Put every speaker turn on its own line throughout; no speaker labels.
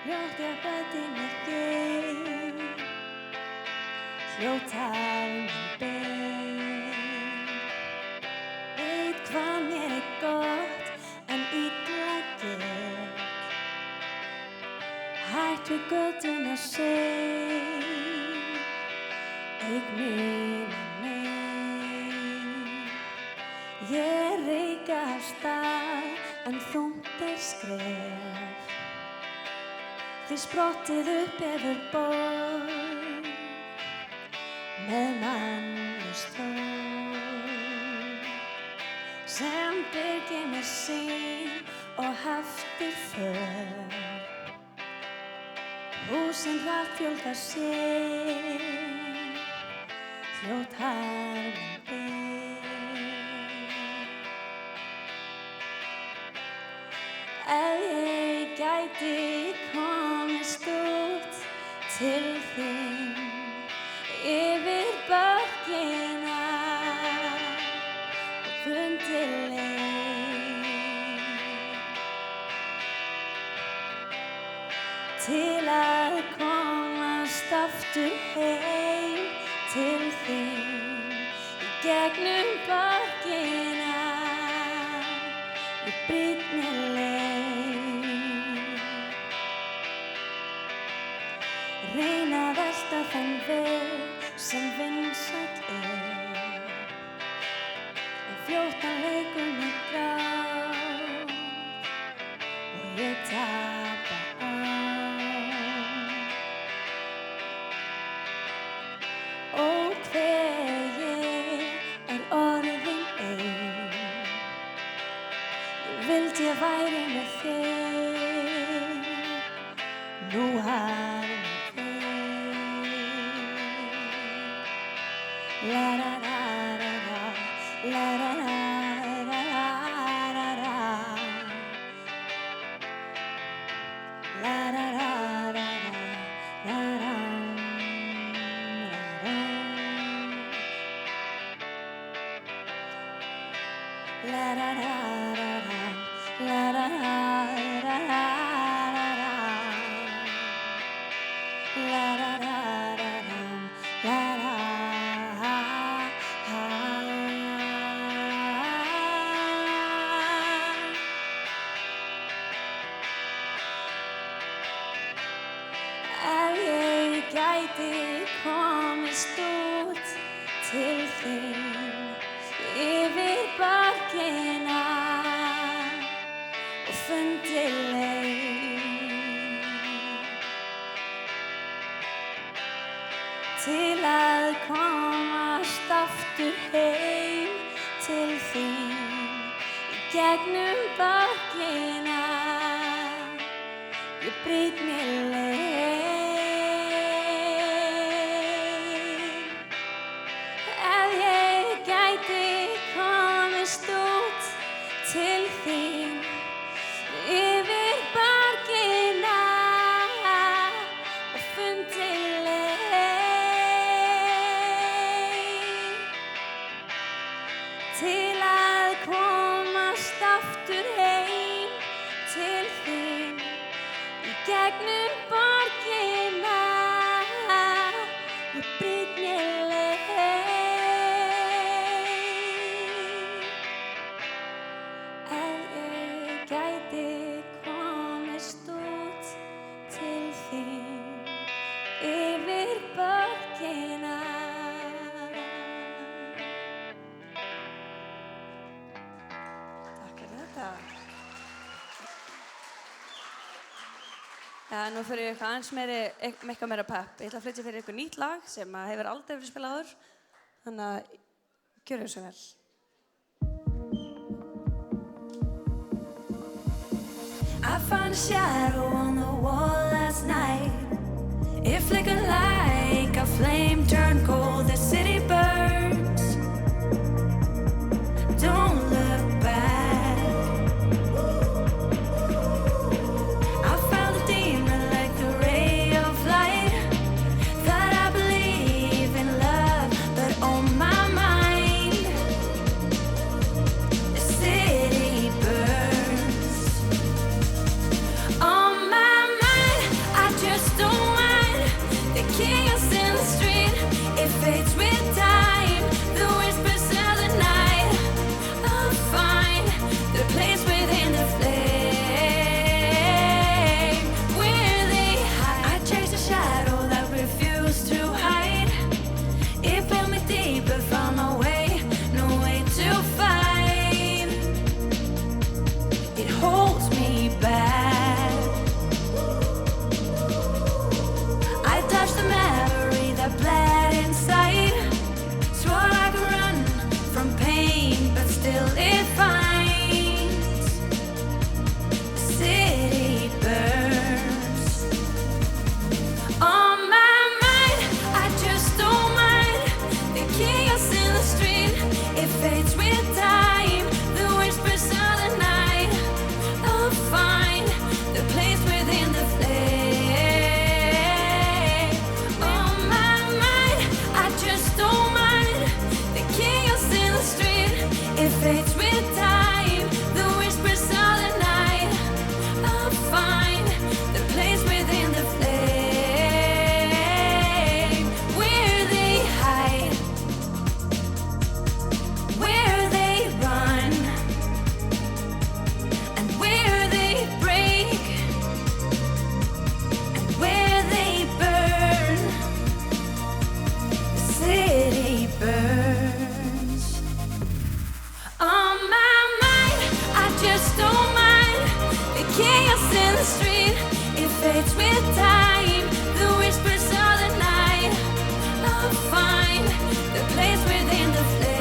Ljótt ég fætti með þig, hljótar minn bein. Veit hvað mér gott en illa get. Hætt við götuna sein, eignina mein. Ég reyk af stað en þungt skref. Þið sprottið upp yfir borð með mannlaust tól sem byrgir mér sýn og heftir för. Húsin hratt fjölga sér, hljótt harminn ber. Ef ég gæti komist út til þín yfir bakkina og fundið leið til að komast aftur heim til þín í gegnum bakkina í brýnni leið. Reyna að velta þann veg sem vinsæll en fljótt leikur mig grátt og ég tapa á. Og hver ég orðin ein, vildi ég væri með þér, nú harminn þig. La la la la la, la la la la la la, la la la la la la la. La la la la la, la la la la la, la la la la la, la. Ef ég gæti komist út til þín yfir bakkina og fundið leið til að komast aftur heim til þín í gegnum bakkina í brýnni leið. Ef ég gæti komist út til þín yfir bakkina og fundið leið til að komast aftur heim til þín í gegnum borgina í brýnni leið. Ef ég gæti komist út til þín yfir borgina. Takk fyrir þetta. Já, nú fyrir ég eitthvað aðeins eitthvað meira pepp. Ég ætla að flytja fyrir ykkur nýtt lag sem hefur aldrei verið spilað áður. Þannig að gjörðu svo vel. I found a shadow on the wall last night. It flickered like a flame turned cold. The city burns. Don't look back. I found a demon like the ray of light. Thought I believe in love, but on my mind, the city burns. On my mind, fades with time. The whispers of the night. I'll find the place within the flame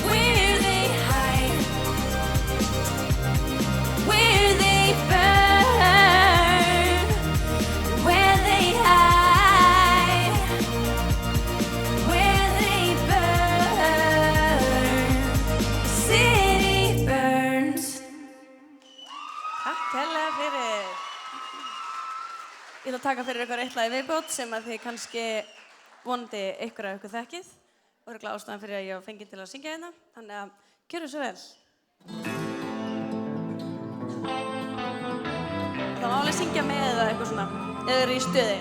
where they hide, where they burn, where they hide, where they burn. The city burns.
Takk kærlega fyrir. Ég ætla að taka fyrir ykkur eitt lag í viðbót sem að þið kannski vonandi ykkur af ykkur þekkið og örugglega ástæðan fyrir að ég var fengin til að syngja hérna. Þannig að gjörðu svo vel. Það má alveg syngja með eða eitthvað svona, ef þið eru í stuði.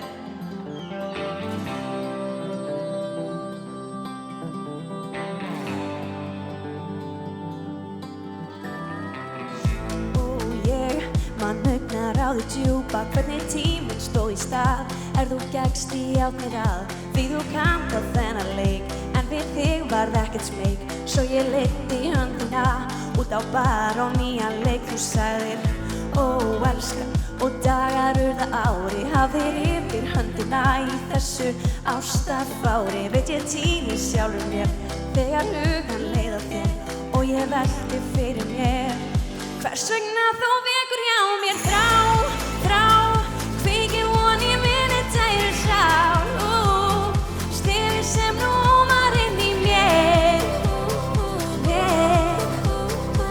Ég man augnar á því djúpa hvernig tíminn stóð í stað. Þú gekkst í átnir að því þú kannt á þennan leik, en við þig varð ekkert smeyk. Svo ég leiddi höndina út á bar og nýjan leik. Þú sagðir, ó elskan, og dagar urða ári. Hafðir yfir höndina í þessu ástarfári. Veit ég týni sjálfur mér þegar hugan leið á þér, og ég velti fyrir mér hvers vegna þú vekur hjá mér þrá, þrá. Kveikir von í minni tæru sál, stefið sem rúmar inn í mér,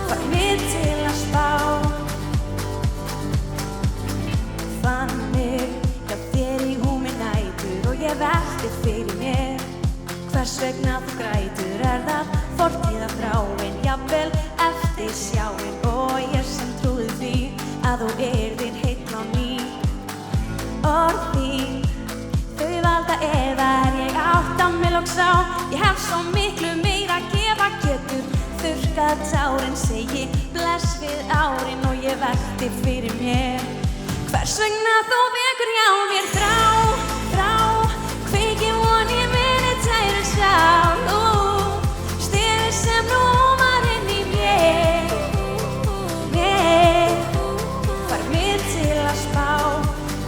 fær mig til að spá. Fann mig hjá þér í húmi nætur, og ég velti fyrir mér hvers vegna þú grætur. Það fortíð af þráin, jafnvel eftir sjáin, og ég sem trúði því að þú yrðir heill á ný. Orð þín, þau valda eða ég átta mig loks á. Ég hef svo miklu meira að gefa, getur þurrkað tárin. Segi bless við árin, og ég velti fyrir mér hvers vegna þú vekur hjá mér þrá, þrá. Kveikir von í minni tæru sál, stefið sem rúmar inn í mér, fær mig til að spá.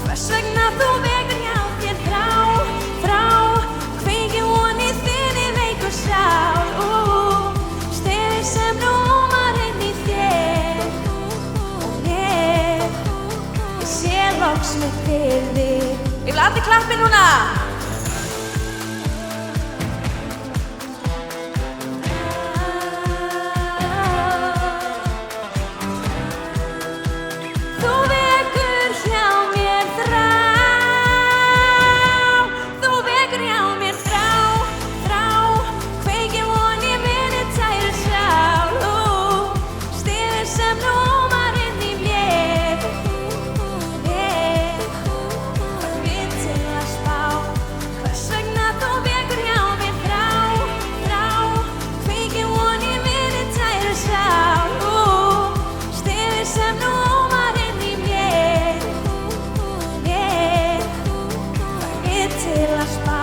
Hvers vegna þú vekur hjá þér þrá, þrá. Kveikir von í þinni veiku sál, stefið sem rúmar inn í þér, ég sé loks mitt fyrir þig. Ég vil allir klappi núna. Þú vekur hjá mér þrá, þú vekur hjá mér þrá, þrá. Kveikir von í minni tæru sál, stefið sem rúmar inn í mér, fær mig til að spá. Hvers vegna þú vekur hjá mér þrá, þrá. Kveikir von í minni tæru sál, stefið sem rúmar inn í mér, fær mig til að spá.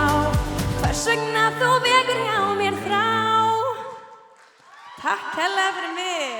Hvers vegna þú vekur hjá mér þrá.
Takk kærlega fyrir mig.